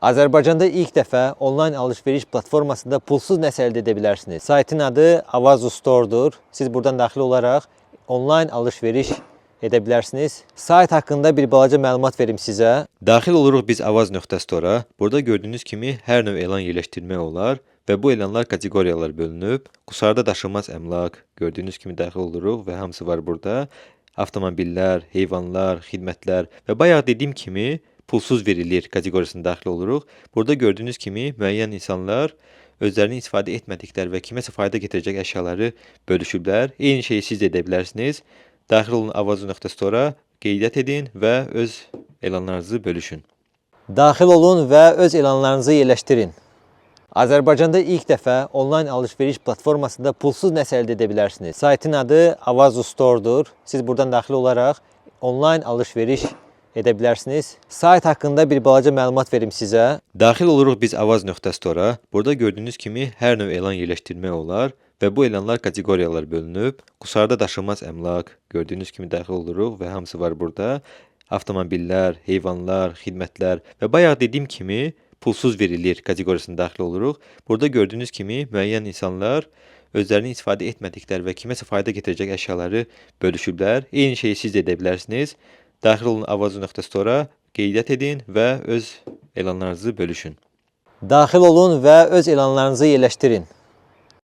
Azərbaycanda ilk dəfə onlayn alış-veriş platformasında pulsuz nəsə əldə edə bilərsiniz. Saytın adı Avazu Store'dur. Siz buradan daxil olaraq onlayn alış-veriş edə bilərsiniz. Sayt haqqında bir balaca məlumat verim sizə. Daxil oluruq biz avaz.store'a. Burada gördüyünüz kimi hər növ elan yerləşdirmək olar və bu elanlar kateqoriyalar bölünüb. Qusarda daşınmaz əmlak gördüyünüz kimi daxil oluruq və hamısı var burada. Avtomobillər, heyvanlar, xidmətlər və bayaq dediyim kimi pulsuz verilir kateqoriyasına daxil oluruq. Burada gördüyünüz kimi müəyyən insanlar özlərinin istifadə etmədikləri və kiməsə fayda gətirəcək əşyaları bölüşüblər. Eyni şeyi siz də edə bilərsiniz. Daxil olun avazu.store'a, qeydiyyat edin və öz elanlarınızı bölüşün. Daxil olun və öz elanlarınızı yerləşdirin. Azərbaycanda ilk dəfə onlayn alış-veriş platformasında pulsuz nəsə əldə edə bilərsiniz. Saytın adı Avazu Store'dur. Siz buradan daxil olaraq onlayn alış-veriş edə bilərsiniz. Sayt haqqında bir balaca məlumat verim sizə. Daxil oluruq biz avaz.store'a. Burada gördüyünüz kimi hər növ elan yerləşdirmək olar və bu elanlar kateqoriyalar bölünüb. Qusarda daşınmaz əmlak gördüyünüz kimi daxil oluruq və hamısı var burada. Avtomobillər, heyvanlar, xidmətlər və bayaq dediyim kimi pulsuz verilir kateqoriyasına daxil oluruq. Burada gördüyünüz kimi müəyyən insanlar özlərinin istifadə etmədikləri və kiməsə fayda gətirəcək əşyaları bölüşüblər. Eyni şeyi siz də edə bilərsiniz. Daxil olun avazu.store'a, qeydiyyat edin və öz elanlarınızı bölüşün. Daxil olun və öz elanlarınızı yerləşdirin.